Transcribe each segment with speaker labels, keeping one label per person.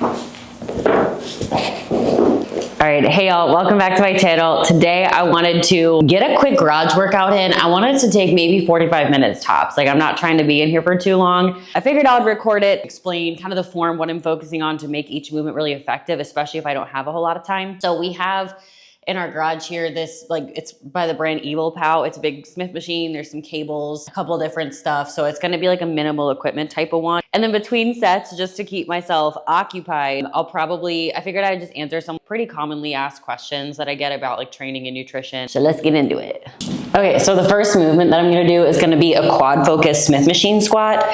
Speaker 1: All right, hey y'all, welcome back to my channel. Today I wanted to get a quick garage workout in. I wanted to take maybe 45 minutes tops. Like I'm not trying to be in here for too long. I figured I would record it, explain kind of the form, what I'm focusing on to make each movement really effective, especially if I don't have a whole lot of time. So we have in our garage here, this, like, it's by the brand Evil Pow. It's a big Smith machine. There's some cables, a couple different stuff. So it's gonna be like a minimal equipment type of one. And then between sets, just to keep myself occupied, I figured I'd just answer some pretty commonly asked questions that I get about like training and nutrition. So let's get into it. Okay, so the first movement that I'm gonna do is gonna be a quad focus Smith machine squat.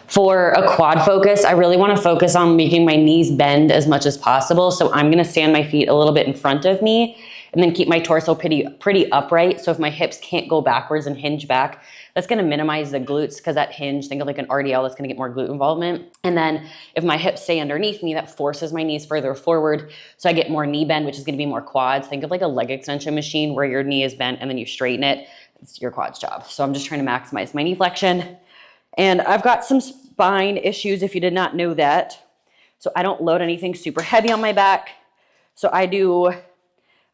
Speaker 1: For a quad focus, I really wanna focus on making my knees bend as much as possible. So I'm gonna stand my feet a little bit in front of me and then keep my torso pretty upright. So if my hips can't go backwards and hinge back, that's gonna minimize the glutes, because that hinge, think of like an RDL, that's gonna get more glute involvement. And then if my hips stay underneath me, that forces my knees further forward. So I get more knee bend, which is gonna be more quads. Think of like a leg extension machine where your knee is bent and then you straighten it. It's your quads job. So I'm just trying to maximize my knee flexion. And I've got some spine issues if you did not know that. So I don't load anything super heavy on my back. So I do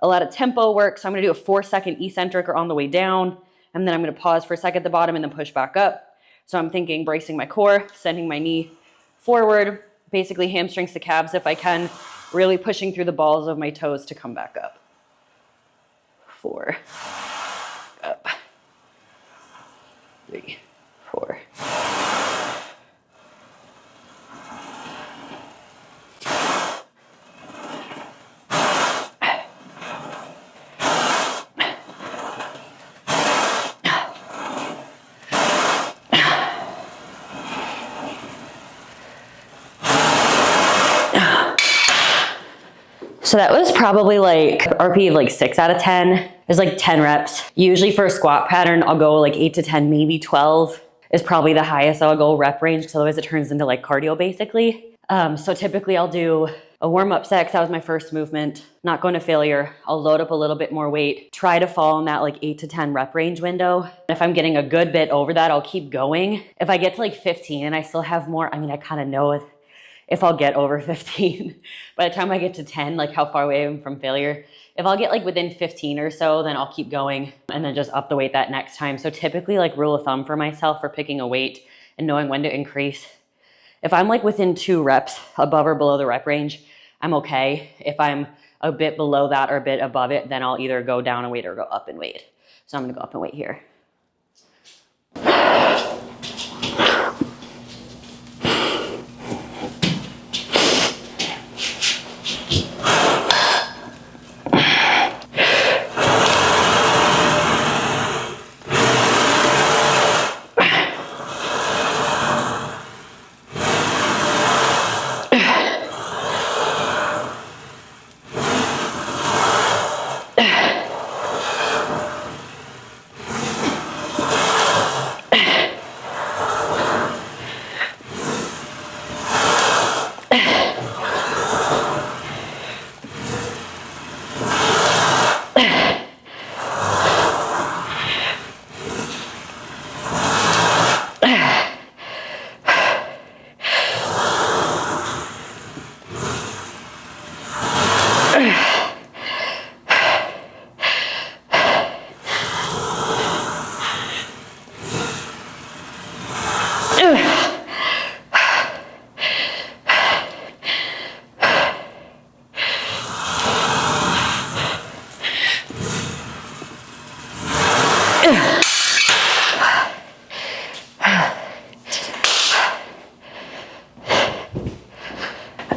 Speaker 1: a lot of tempo work. So I'm gonna do a 4-second eccentric or on the way down, and then I'm gonna pause for a second at the bottom and then push back up. So I'm thinking bracing my core, sending my knee forward, basically hamstrings to calves if I can, really pushing through the balls of my toes to come back up. 4, up, 3, 4. So that was probably like RP of like 6 out of 10. It's like 10 reps. Usually for a squat pattern, I'll go like 8 to 10, maybe 12 is probably the highest I'll go rep range, because otherwise it turns into like cardio basically. So typically I'll do a warm-up set, because that was my first movement. Not going to failure. I'll load up a little bit more weight. Try to fall in that like 8 to 10 rep range window. If I'm getting a good bit over that, I'll keep going. If I get to like 15 and I still have more, I mean, I kind of know if I'll get over 15. By the time I get to 10, like how far away I am from failure. If I'll get like within 15 or so, then I'll keep going and then just up the weight that next time. So typically, like rule of thumb for myself for picking a weight and knowing when to increase, if I'm like within 2 reps above or below the rep range, I'm okay. If I'm a bit below that or a bit above it, then I'll either go down in weight or go up in weight. So I'm gonna go up in weight here.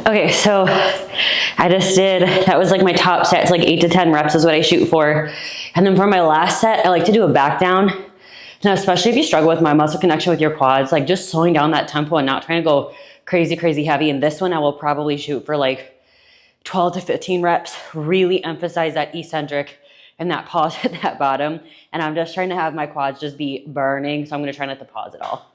Speaker 1: Okay, so that was like my top set. It's like 8 to 10 reps is what I shoot for. And then for my last set, I like to do a back down. Now, especially if you struggle with my muscle connection with your quads, like just slowing down that tempo and not trying to go crazy, crazy heavy. And this one, I will probably shoot for like 12 to 15 reps, really emphasize that eccentric and that pause at that bottom. And I'm just trying to have my quads just be burning. So I'm gonna try not to pause at all.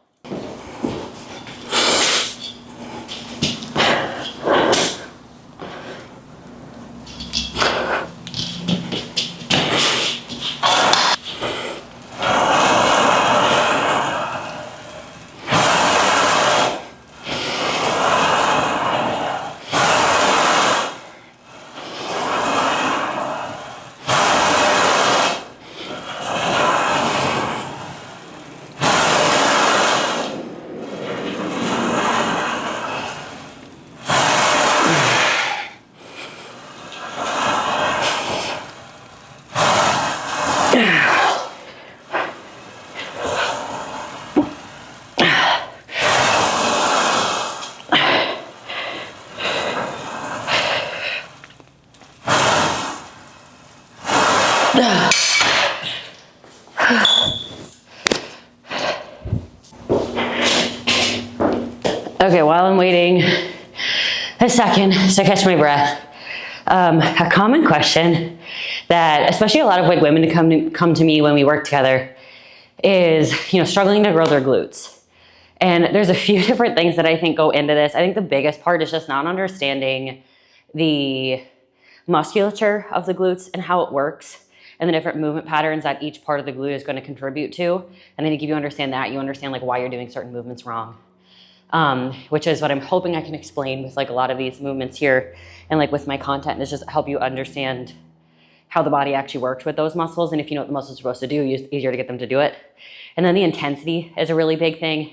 Speaker 1: Okay, while I'm waiting a second to catch my breath, a common question that especially a lot of like women come to me when we work together is, struggling to grow their glutes. And there's a few different things that I think go into this. I think the biggest part is just not understanding the musculature of the glutes and how it works and the different movement patterns that each part of the glute is going to contribute to. And I think if you understand that, you understand like why you're doing certain movements wrong. Which is what I'm hoping I can explain with like a lot of these movements here and like with my content, is just help you understand how the body actually works with those muscles. And if you know what the muscles are supposed to do, it's easier to get them to do it. And then the intensity is a really big thing.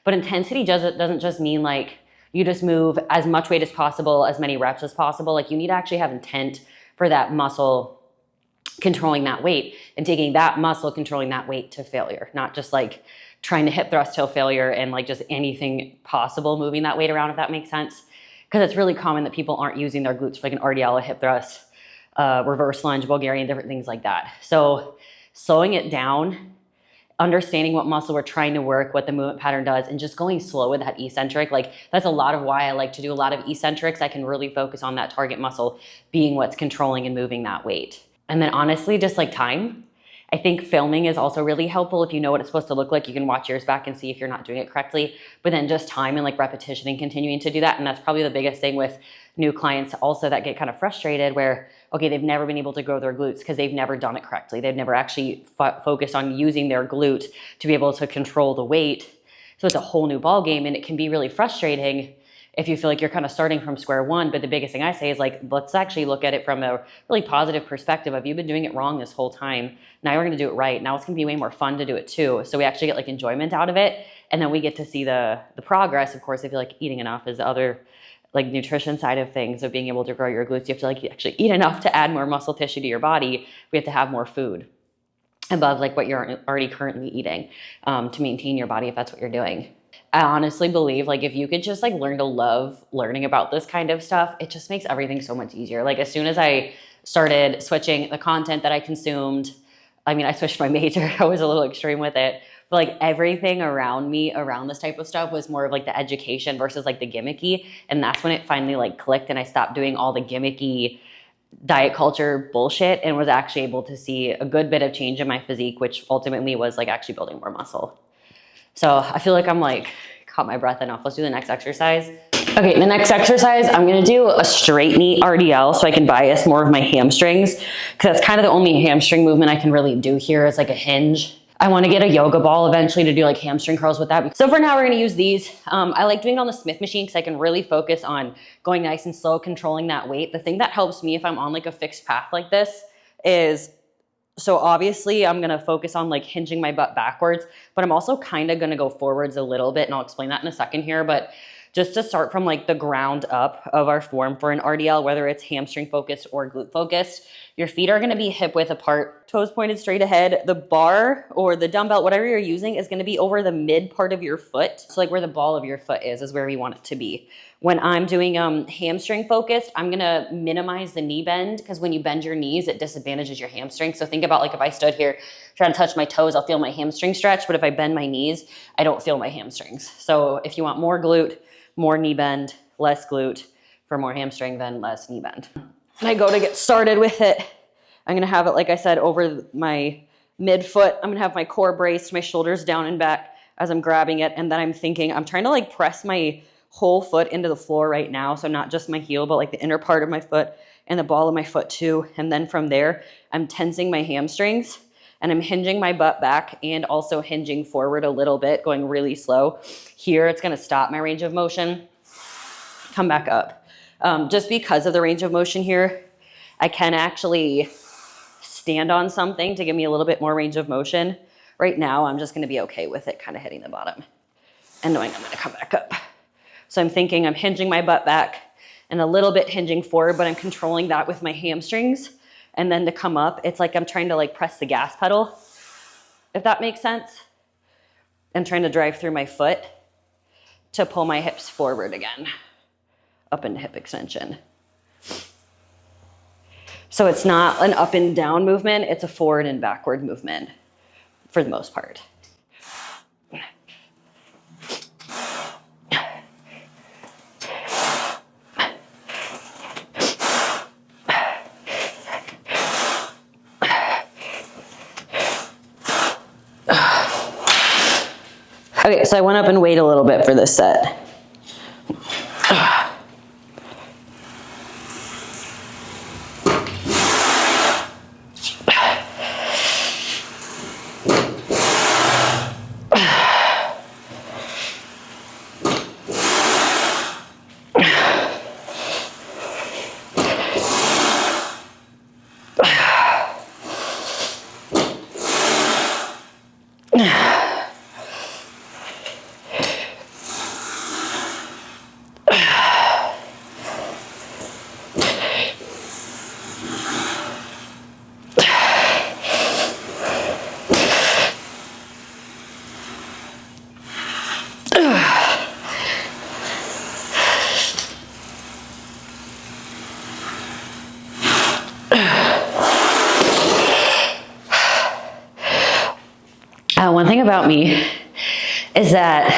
Speaker 1: But intensity doesn't just mean like you just move as much weight as possible, as many reps as possible. Like you need to actually have intent for that muscle controlling that weight and taking that muscle controlling that weight to failure, not just like trying to hip thrust till failure and like just anything possible moving that weight around, if that makes sense. Because it's really common that people aren't using their glutes for like an RDL, a hip thrust, reverse lunge, Bulgarian, different things like that. So slowing it down, understanding what muscle we're trying to work, what the movement pattern does, and just going slow with that eccentric. Like that's a lot of why I like to do a lot of eccentrics. I can really focus on that target muscle being what's controlling and moving that weight. And then honestly, just like time. I think filming is also really helpful. If you know what it's supposed to look like, you can watch yours back and see if you're not doing it correctly. But then just time and like repetition and continuing to do that. And that's probably the biggest thing with new clients also that get kind of frustrated where, okay, they've never been able to grow their glutes because they've never done it correctly. They've never actually focused on using their glute to be able to control the weight. So it's a whole new ball game, and it can be really frustrating if you feel like you're kind of starting from square one. But the biggest thing I say is like, let's actually look at it from a really positive perspective of you've been doing it wrong this whole time. Now we're going to do it right. Now it's going to be way more fun to do it too. So we actually get like enjoyment out of it. And then we get to see the progress. Of course, if you're like eating enough is the other like nutrition side of things of being able to grow your glutes. You have to like actually eat enough to add more muscle tissue to your body. We have to have more food above like what you're already currently eating to maintain your body if that's what you're doing. I honestly believe like if you could just like learn to love learning about this kind of stuff, it just makes everything so much easier. Like as soon as I started switching the content that I consumed, I switched my major. I was a little extreme with it, but like everything around me around this type of stuff was more of like the education versus like the gimmicky. And that's when it finally like clicked and I stopped doing all the gimmicky diet culture bullshit and was actually able to see a good bit of change in my physique, which ultimately was like actually building more muscle. So I feel like I'm like caught my breath enough. Let's do the next exercise. Okay, the next exercise, I'm gonna do a straight knee RDL so I can bias more of my hamstrings, because that's kind of the only hamstring movement I can really do here is like a hinge. I wanna get a yoga ball eventually to do like hamstring curls with that. So for now, we're gonna use these. I like doing it on the Smith machine because I can really focus on going nice and slow, controlling that weight. The thing that helps me if I'm on like a fixed path like this is, so obviously I'm gonna focus on like hinging my butt backwards, but I'm also kind of gonna go forwards a little bit, and I'll explain that in a second here. But just to start from like the ground up of our form for an RDL, whether it's hamstring focused or glute focused, your feet are gonna be hip width apart, toes pointed straight ahead. The bar or the dumbbell, whatever you're using, is gonna be over the mid part of your foot. So like where the ball of your foot is where we want it to be. When I'm doing hamstring focused, I'm gonna minimize the knee bend, because when you bend your knees, it disadvantages your hamstring. So think about like if I stood here trying to touch my toes, I'll feel my hamstring stretch, but if I bend my knees, I don't feel my hamstrings. So if you want more glute, more knee bend, less glute. For more hamstring, then less knee bend. When I go to get started with it, I'm gonna have it, like I said, over my midfoot. I'm gonna have my core braced, my shoulders down and back as I'm grabbing it. And then I'm thinking, I'm trying to like press my whole foot into the floor right now. So not just my heel, but like the inner part of my foot and the ball of my foot too. And then from there, I'm tensing my hamstrings and I'm hinging my butt back and also hinging forward a little bit, going really slow. Here, it's gonna stop my range of motion, come back up. Just because of the range of motion here, I can actually stand on something to give me a little bit more range of motion. Right now, I'm just gonna be okay with it kind of hitting the bottom and knowing I'm gonna come back up. So I'm thinking I'm hinging my butt back and a little bit hinging forward, but I'm controlling that with my hamstrings. And then to come up, it's like I'm trying to like press the gas pedal, if that makes sense. And trying to drive through my foot to pull my hips forward again, up into hip extension. So it's not an up and down movement, it's a forward and backward movement for the most part. Okay, so I went up and weighed a little bit for this set. One thing about me is that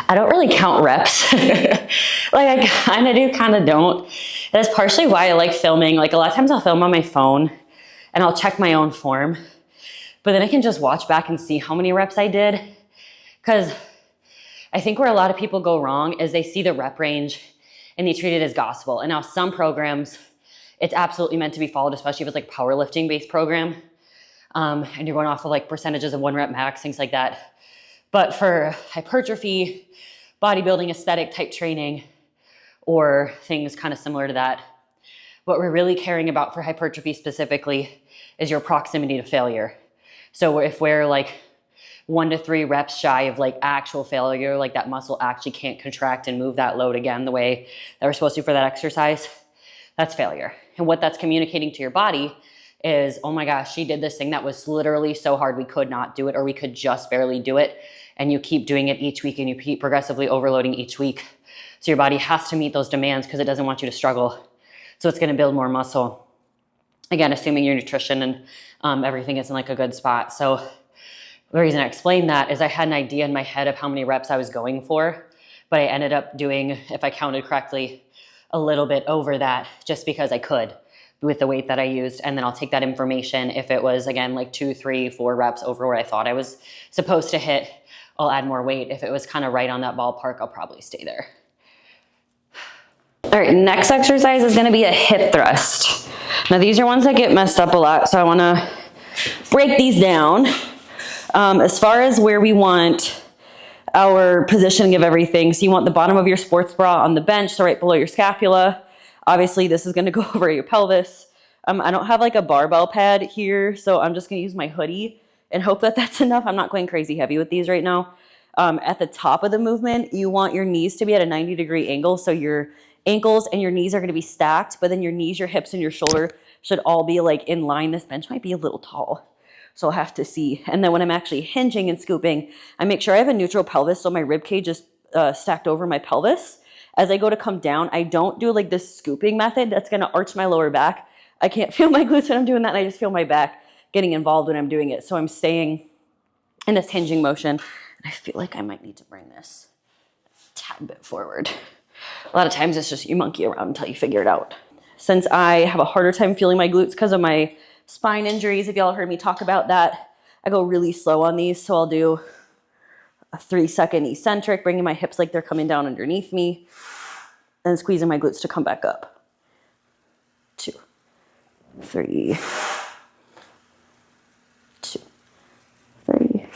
Speaker 1: I don't really count reps. Like I kind of do, kind of don't. That's partially why I like filming. Like a lot of times I'll film on my phone and I'll check my own form, but then I can just watch back and see how many reps I did. Because I think where a lot of people go wrong is they see the rep range and they treat it as gospel. And now some programs, it's absolutely meant to be followed, especially if it's like powerlifting based program. And you're going off of like percentages of 1 rep max, things like that. But for hypertrophy, bodybuilding, aesthetic type training, or things kind of similar to that, what we're really caring about for hypertrophy specifically is your proximity to failure. So if we're like 1 to 3 reps shy of like actual failure, like that muscle actually can't contract and move that load again the way that we're supposed to for that exercise, that's failure. And what that's communicating to your body is, oh my gosh, she did this thing that was literally so hard we could not do it, or we could just barely do it. And you keep doing it each week and you keep progressively overloading each week. So your body has to meet those demands because it doesn't want you to struggle. So it's gonna build more muscle. Again, assuming your nutrition and everything is in like a good spot. So the reason I explained that is I had an idea in my head of how many reps I was going for, but I ended up doing, if I counted correctly, a little bit over that just because I could with the weight that I used. And then I'll take that information. If it was, again, like 2, 3, 4 reps over where I thought I was supposed to hit, I'll add more weight. If it was kind of right on that ballpark, I'll probably stay there. All right, next exercise is gonna be a hip thrust. Now these are ones that get messed up a lot, so I wanna break these down. As far as where we want our positioning of everything, so you want the bottom of your sports bra on the bench, so right below your scapula. Obviously, this is going to go over your pelvis. I don't have like a barbell pad here, so I'm just going to use my hoodie and hope that that's enough. I'm not going crazy heavy with these right now. At the top of the movement, you want your knees to be at a 90-degree angle, so your ankles and your knees are going to be stacked, but then your knees, your hips, and your shoulder should all be like in line. This bench might be a little tall, so I'll have to see. And then when I'm actually hinging and scooping, I make sure I have a neutral pelvis, so my rib cage is stacked over my pelvis. As I go to come down, I don't do like this scooping method that's gonna arch my lower back. I can't feel my glutes when I'm doing that, and I just feel my back getting involved when I'm doing it. So I'm staying in this hinging motion. I feel like I might need to bring this a tad bit forward. A lot of times it's just you monkey around until you figure it out. Since I have a harder time feeling my glutes because of my spine injuries, if y'all heard me talk about that, I go really slow on these. So I'll do a 3-second eccentric, bringing my hips like they're coming down underneath me, and squeezing my glutes to come back up. 2, 3, 2, 3.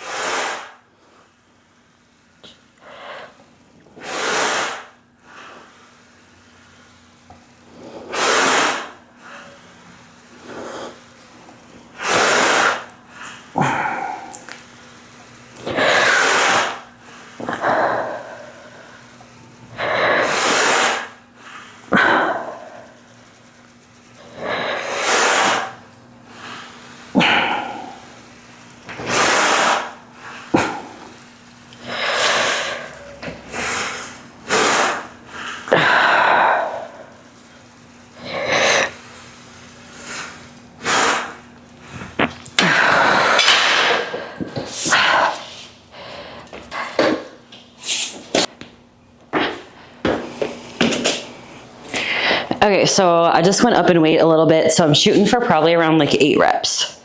Speaker 1: Okay, so I just went up in weight a little bit. So I'm shooting for probably around like 8 reps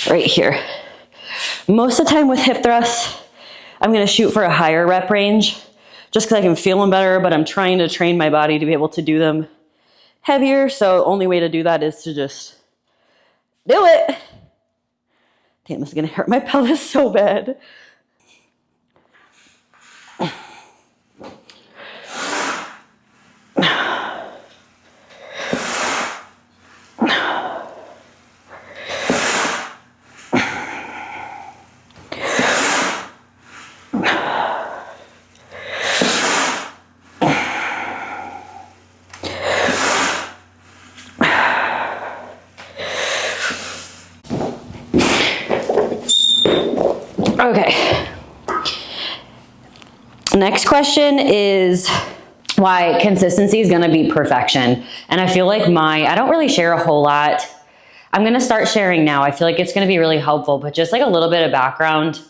Speaker 1: right here. Most of the time with hip thrusts, I'm gonna shoot for a higher rep range just because I can feel them better, but I'm trying to train my body to be able to do them heavier. So the only way to do that is to just do it. Damn, this is gonna hurt my pelvis so bad. Okay. Next question is why consistency is going to beat perfection. And I feel like I don't really share a whole lot. I'm going to start sharing now. I feel like it's going to be really helpful, but just like a little bit of background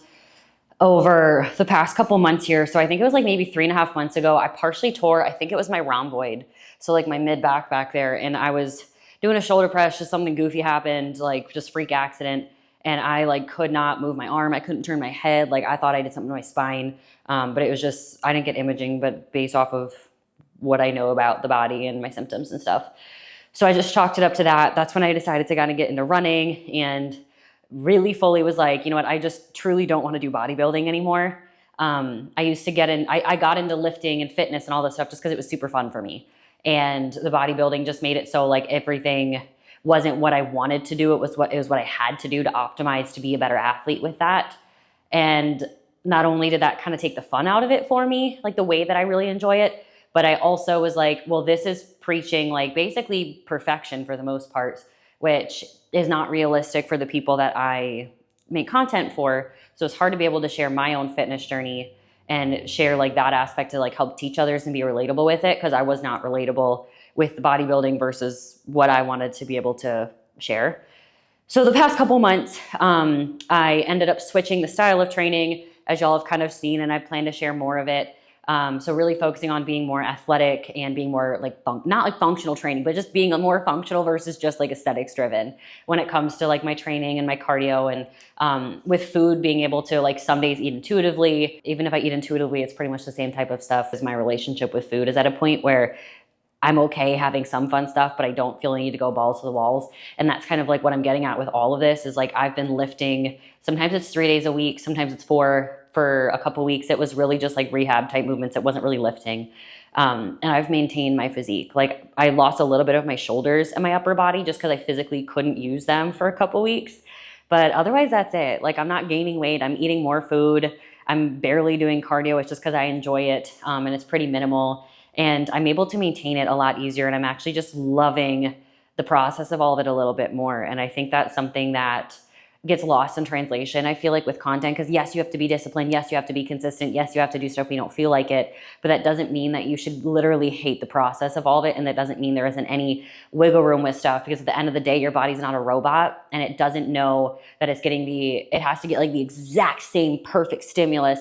Speaker 1: over the past couple months here. So I think it was like maybe 3.5 months ago, I partially tore, I think it was my rhomboid. So like my mid back there. And I was doing a shoulder press, just something goofy happened, like just freak accident. And I like could not move my arm. I couldn't turn my head. Like I thought I did something to my spine. But it was just, I didn't get imaging, but based off of what I know about the body and my symptoms and stuff. So I just chalked it up to that. That's when I decided to kind of get into running and really fully was like, you know what, I just truly don't want to do bodybuilding anymore. I used to get in, I got into lifting and fitness and all this stuff just because it was super fun for me. And the bodybuilding just made it so like everything wasn't what I wanted to do. It was what I had to do to optimize to be a better athlete with that. And not only did that kind of take the fun out of it for me, like the way that I really enjoy it, but I also was like, well, this is preaching like basically perfection for the most part, which is not realistic for the people that I make content for. So it's hard to be able to share my own fitness journey and share like that aspect to like help teach others and be relatable with it, because I was not relatable with the bodybuilding versus what I wanted to be able to share. So the past couple months, I ended up switching the style of training, as y'all have kind of seen, and I plan to share more of it. So really focusing on being more athletic and being more like, not like functional training, but just being more functional versus just like aesthetics driven when it comes to like my training and my cardio, and with food, being able to like some days eat intuitively. Even if I eat intuitively, it's pretty much the same type of stuff. As my relationship with food is at a point where I'm okay having some fun stuff, but I don't feel the need to go balls to the walls. And that's kind of like what I'm getting at with all of this is like, I've been lifting, sometimes it's 3 days a week, sometimes it's 4 for a couple weeks. It was really just like rehab type movements. It wasn't really lifting. And I've maintained my physique. Like I lost a little bit of my shoulders and my upper body just because I physically couldn't use them for a couple weeks. But otherwise that's it. Like I'm not gaining weight. I'm eating more food. I'm barely doing cardio. It's just because I enjoy it. And it's pretty minimal. And I'm able to maintain it a lot easier. And I'm actually just loving the process of all of it a little bit more. And I think that's something that gets lost in translation, I feel like, with content, because yes, you have to be disciplined. Yes, you have to be consistent. Yes, you have to do stuff when you don't feel like it. But that doesn't mean that you should literally hate the process of all of it. And that doesn't mean there isn't any wiggle room with stuff, because at the end of the day, your body's not a robot and it doesn't know that it's getting it has to get like the exact same perfect stimulus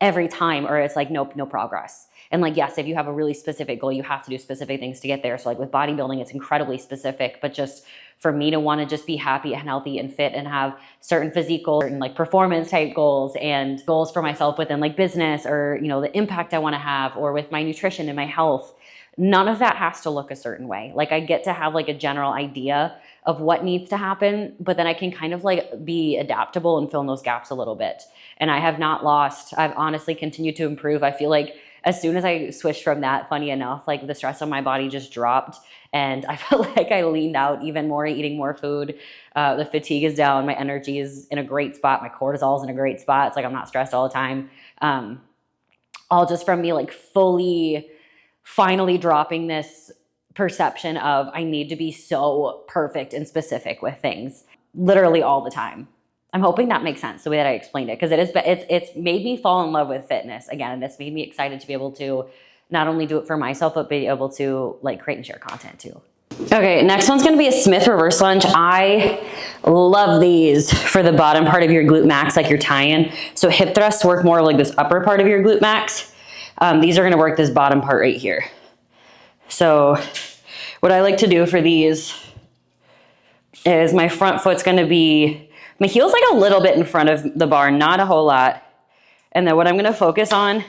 Speaker 1: every time, or it's like, nope, no progress. And like, yes, if you have a really specific goal, you have to do specific things to get there. So like with bodybuilding, it's incredibly specific, but just for me to want to just be happy and healthy and fit and have certain physique goals and like performance type goals and goals for myself within like business, or, you know, the impact I want to have, or with my nutrition and my health, none of that has to look a certain way. Like I get to have like a general idea of what needs to happen, but then I can kind of like be adaptable and fill in those gaps a little bit. And I have not lost, I've honestly continued to improve. I feel like as soon as I switched from that, funny enough, like the stress on my body just dropped, and I felt like I leaned out even more, eating more food. The fatigue is down. My energy is in a great spot. My cortisol is in a great spot. It's like I'm not stressed all the time. All just from me like finally dropping this perception of I need to be so perfect and specific with things literally all the time. I'm hoping that makes sense the way that I explained it, because it's made me fall in love with fitness again, and it's made me excited to be able to not only do it for myself, but be able to like create and share content too. Okay, next one's gonna be a Smith reverse lunge. I love these for the bottom part of your glute max, like your tie-in. So hip thrusts work more like this upper part of your glute max. These are gonna work this bottom part right here. So What I like to do for these is my front foot's gonna be, my heel's like a little bit in front of the bar, not a whole lot. And then what I'm gonna focus on,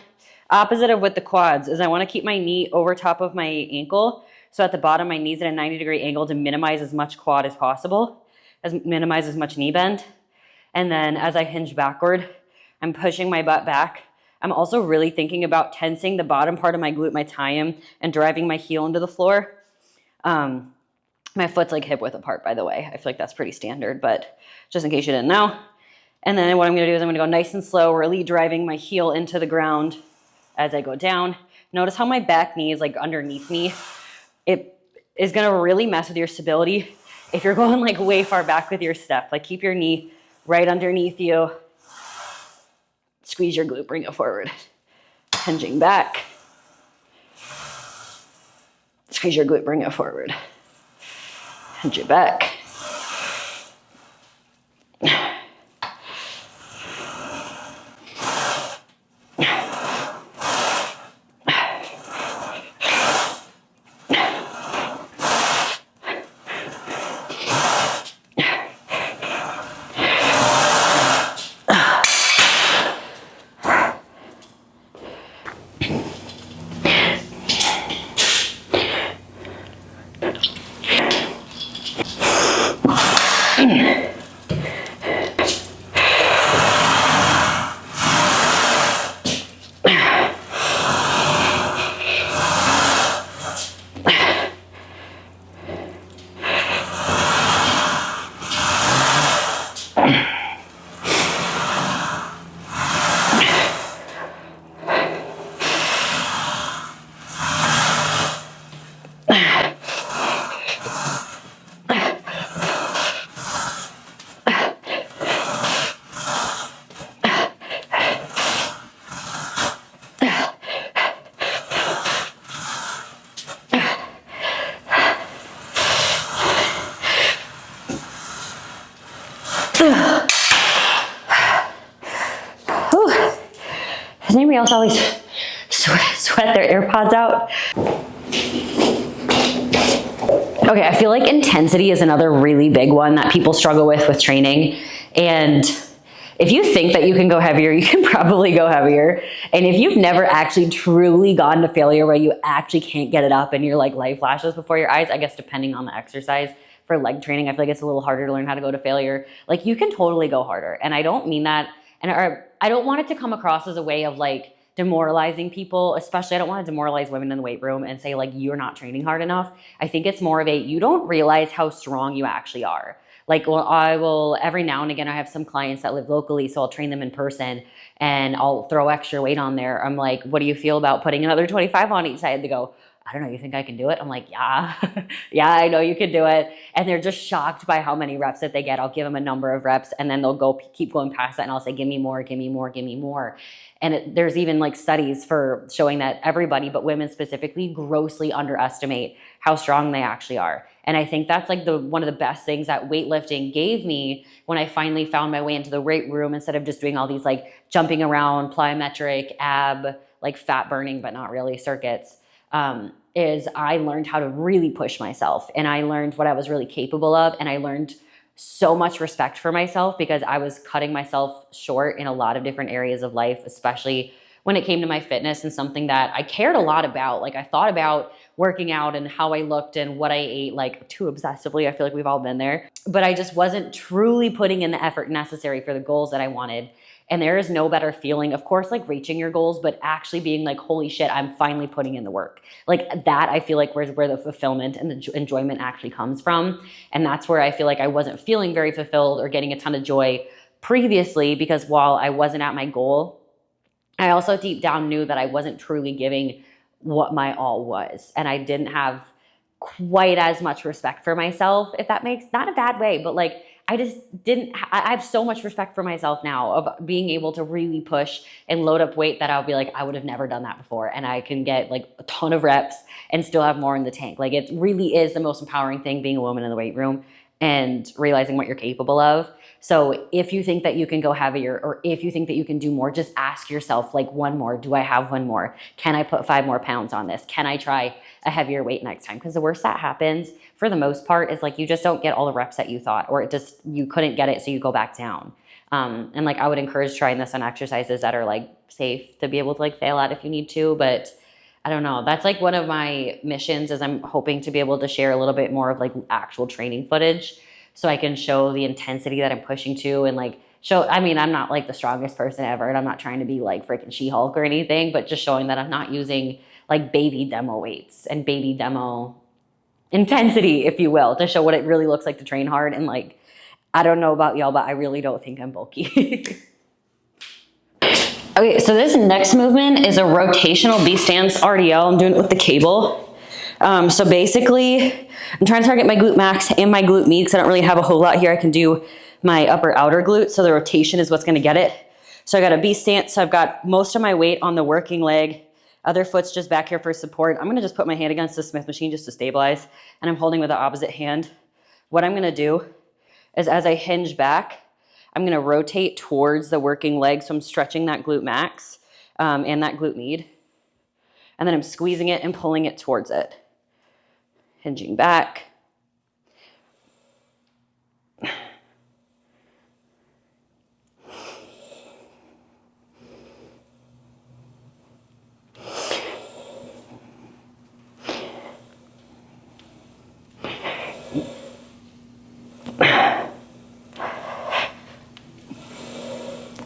Speaker 1: opposite of with the quads, is I wanna keep my knee over top of my ankle. So at the bottom, my knee's at a 90-degree angle to minimize as much quad as possible, minimize as much knee bend. And then as I hinge backward, I'm pushing my butt back. I'm also really thinking about tensing the bottom part of my glute, my tibium, and driving my heel into the floor. My foot's like hip width apart, by the way. I feel like that's pretty standard, but just in case you didn't know. And then what I'm gonna do is I'm gonna go nice and slow, really driving my heel into the ground as I go down. Notice how my back knee is like underneath me. It is gonna really mess with your stability if you're going like way far back with your step. Like keep your knee right underneath you. Squeeze your glute, bring it forward. Hinging back. Squeeze your glute, bring it forward. Hinge it back. Does anybody else always sweat their AirPods out? Okay, I feel like intensity is another really big one that people struggle with training. And if you think that you can go heavier, you can probably go heavier. And if you've never actually truly gotten to failure where you actually can't get it up and you're like light flashes before your eyes, I guess depending on the exercise, for leg training, I feel like it's a little harder to learn how to go to failure. Like you can totally go harder. And I don't mean that, and I don't want it to come across as a way of like demoralizing people, especially I don't want to demoralize women in the weight room and say like, you're not training hard enough. I think it's more of a, you don't realize how strong you actually are. Like, well, I will, every now and again, I have some clients that live locally, so I'll train them in person and I'll throw extra weight on there. I'm like, what do you feel about putting another 25 on each side? They go, I don't know, you think I can do it? I'm like, yeah, yeah, I know you can do it. And they're just shocked by how many reps that they get. I'll give them a number of reps and then they'll keep going past that and I'll say, give me more, give me more, give me more. And there's even like studies for showing that everybody, but women specifically, grossly underestimate how strong they actually are. And I think that's like one of the best things that weightlifting gave me when I finally found my way into the weight room, instead of just doing all these like jumping around, plyometric, ab, like fat burning, but not really circuits, is I learned how to really push myself and I learned what I was really capable of. And I learned so much respect for myself because I was cutting myself short in a lot of different areas of life, especially when it came to my fitness and something that I cared a lot about. Like I thought about working out and how I looked and what I ate like too obsessively. I feel like we've all been there, but I just wasn't truly putting in the effort necessary for the goals that I wanted. And there is no better feeling, of course, like reaching your goals, but actually being like, holy shit, I'm finally putting in the work. Like that, I feel like where the fulfillment and the enjoyment actually comes from. And that's where I feel like I wasn't feeling very fulfilled or getting a ton of joy previously, because while I wasn't at my goal, I also deep down knew that I wasn't truly giving what my all was. And I didn't have quite as much respect for myself, if that makes, not a bad way, but like, I just didn't, I have so much respect for myself now of being able to really push and load up weight that I'll be like, I would have never done that before. And I can get like a ton of reps and still have more in the tank. Like it really is the most empowering thing being a woman in the weight room and realizing what you're capable of. So if you think that you can go heavier, or if you think that you can do more, just ask yourself, like, one more. Do I have one more? Can I put 5 more pounds on this? Can I try a heavier weight next time? Because the worst that happens, for the most part, is like you just don't get all the reps that you thought, or you couldn't get it, so you go back down. And like I would encourage trying this on exercises that are like safe to be able to like fail at if you need to, but I don't know. That's like one of my missions, is I'm hoping to be able to share a little bit more of like actual training footage, so I can show the intensity that I'm pushing to, and like show, I mean, I'm not like the strongest person ever, and I'm not trying to be like freaking She-Hulk or anything, but just showing that I'm not using like baby demo weights and baby demo intensity, if you will, to show what it really looks like to train hard. And like, I don't know about y'all, but I really don't think I'm bulky. Okay, so this next movement is a rotational B stance RDL. I'm doing it with the cable. So basically, I'm trying to target my glute max and my glute med, because I don't really have a whole lot here. I can do my upper outer glute, so the rotation is what's gonna get it. So I got a B stance, so I've got most of my weight on the working leg. Other foot's just back here for support. I'm gonna just put my hand against the Smith machine just to stabilize, and I'm holding with the opposite hand. What I'm gonna do is, as I hinge back, I'm gonna rotate towards the working leg, so I'm stretching that glute max and that glute med. And then I'm squeezing it and pulling it towards it. Hinging back.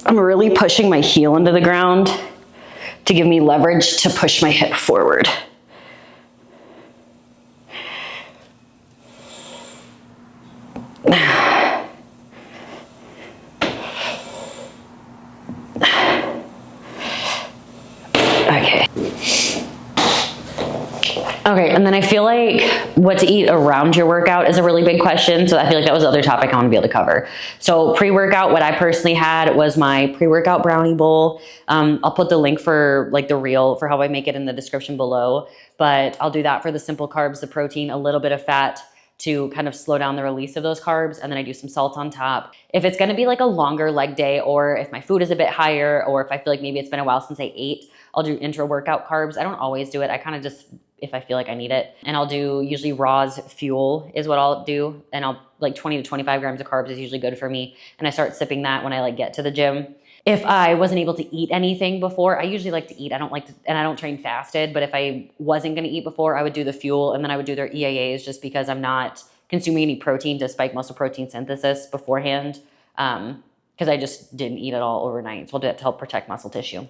Speaker 1: I'm really pushing my heel into the ground to give me leverage to push my hip forward. Okay, and then I feel like what to eat around your workout is a really big question. So I feel like that was the other topic I want to be able to cover. So pre-workout, what I personally had was my pre-workout brownie bowl. I'll put the link for like the reel for how I make it in the description below, but I'll do that for the simple carbs, the protein, a little bit of fat to kind of slow down the release of those carbs. And then I do some salt on top. If it's going to be like a longer leg day, or if my food is a bit higher, or if I feel like maybe it's been a while since I ate, I'll do intra workout carbs. I don't always do it. I kind of just, if I feel like I need it. And I'll do usually Raw's Fuel is what I'll do. And I'll like 20 to 25 grams of carbs is usually good for me. And I start sipping that when I like get to the gym. If I wasn't able to eat anything before, I usually like to eat. I don't like to, and I don't train fasted, but if I wasn't going to eat before, I would do the Fuel, and then I would do their EAAs, just because I'm not consuming any protein to spike muscle protein synthesis beforehand. Because I just didn't eat at all overnight. So I'll do that to help protect muscle tissue.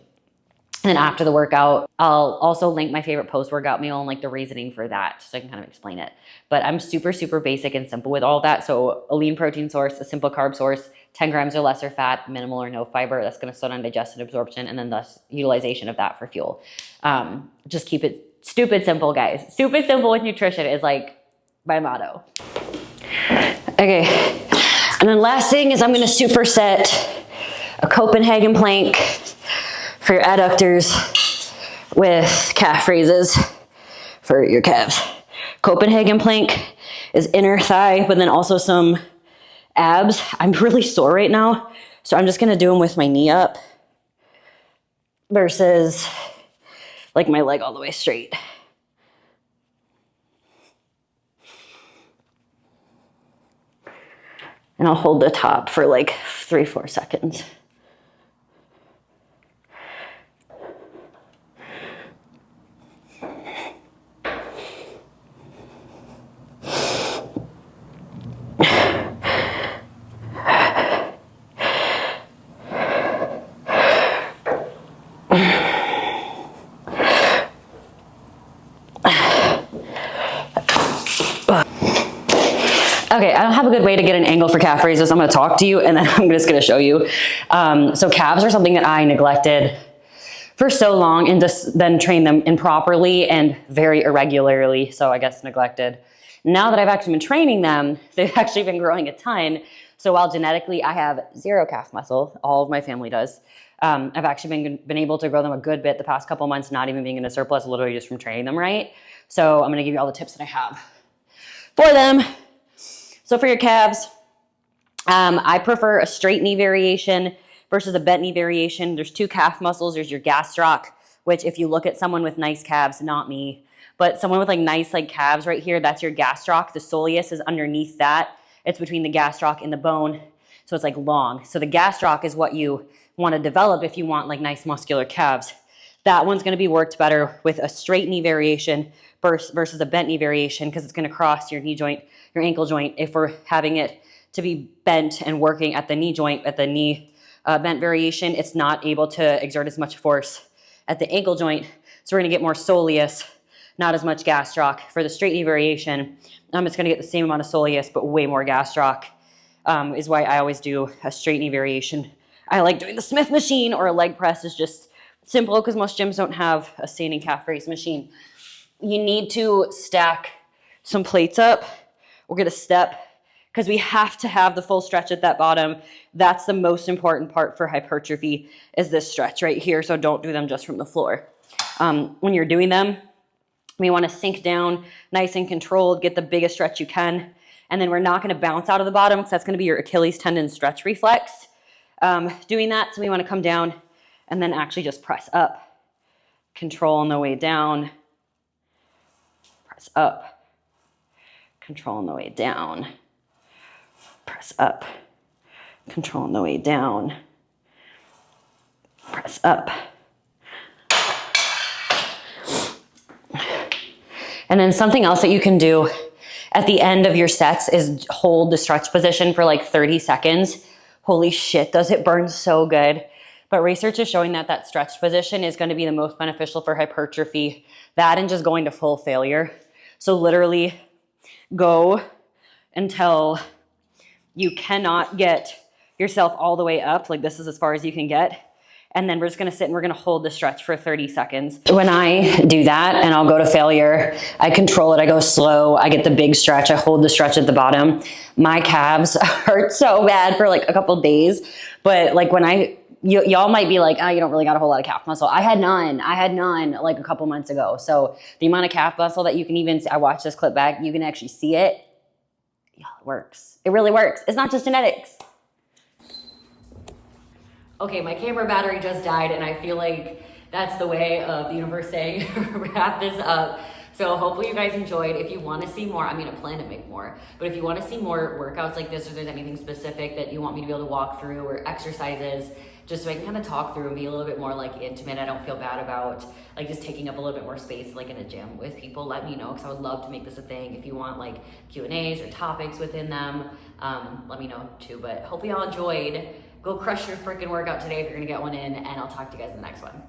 Speaker 1: And then after the workout, I'll also link my favorite post-workout meal and like the reasoning for that, so I can kind of explain it. But I'm super, super basic and simple with all of that. So a lean protein source, a simple carb source, 10 grams or lesser fat, minimal or no fiber. That's going to slow down digestion absorption, and then thus utilization of that for fuel. Just keep it stupid simple, guys. Stupid simple with nutrition is like my motto. Okay. And then last thing is I'm going to superset a Copenhagen plank for your adductors with calf raises for your calves. Copenhagen plank is inner thigh, but then also some abs. I'm really sore right now, so I'm just gonna do them with my knee up versus like my leg all the way straight. And I'll hold the top for like 3-4 seconds. Okay, I don't have a good way to get an angle for calf raises. I'm gonna talk to you and then I'm just gonna show you. So calves are something that I neglected for so long and just then trained them improperly and very irregularly, so I guess neglected. Now that I've actually been training them, they've actually been growing a ton. So while genetically I have 0 calf muscle, all of my family does, I've actually been able to grow them a good bit the past couple months, not even being in a surplus, literally just from training them right. So I'm gonna give you all the tips that I have for them. So for your calves, I prefer a straight knee variation versus a bent knee variation. There's two calf muscles. There's your gastroc, which if you look at someone with nice calves, not me, but someone with like nice like calves right here, that's your gastroc. The soleus is underneath that. It's between the gastroc and the bone. So it's like long. So the gastroc is what you want to develop if you want like nice muscular calves. That one's going to be worked better with a straight knee variation versus a bent knee variation because it's going to cross your knee joint, your ankle joint. If we're having it to be bent and working at the knee joint, at the knee bent variation, it's not able to exert as much force at the ankle joint. So we're going to get more soleus, not as much gastroc. For the straight knee variation, it's going to get the same amount of soleus, but way more gastroc, is why I always do a straight knee variation. I like doing the Smith machine, or a leg press is just simple because most gyms don't have a standing calf raise machine. You need to stack some plates up or get a step because we have to have the full stretch at that bottom. That's the most important part for hypertrophy, is this stretch right here. So don't do them just from the floor. When you're doing them, we want to sink down nice and controlled, get the biggest stretch you can. And then we're not going to bounce out of the bottom because that's going to be your Achilles tendon stretch reflex. Doing that, so we want to come down and then actually just press up. Control on the way down. Press up. Control on the way down. Press up. Control on the way down. Press up. And then something else that you can do at the end of your sets is hold the stretch position for like 30 seconds. Holy shit, does it burn so good. But research is showing that that stretch position is going to be the most beneficial for hypertrophy. That and just going to full failure. So literally go until you cannot get yourself all the way up. Like this is as far as you can get. And then we're just going to sit and we're going to hold the stretch for 30 seconds. When I do that and I'll go to failure, I control it. I go slow. I get the big stretch. I hold the stretch at the bottom. My calves hurt so bad for like a couple days. But like when y'all might be like, oh, you don't really got a whole lot of calf muscle. I had none like a couple months ago. So the amount of calf muscle that you can even see, I watched this clip back, you can actually see it. Yeah, it works. It really works. It's not just genetics. Okay, my camera battery just died and I feel like that's the way of the universe saying wrap this up. So hopefully you guys enjoyed. If you want to see more, I mean, I plan to make more, but if you want to see more workouts like this, or there's anything specific that you want me to be able to walk through, or exercises, just so I can kind of talk through and be a little bit more like intimate. I don't feel bad about like just taking up a little bit more space like in a gym with people. Let me know, because I would love to make this a thing. If you want like Q&As or topics within them, let me know too. But hopefully y'all enjoyed. Go crush your freaking workout today if you're gonna get one in, and I'll talk to you guys in the next one.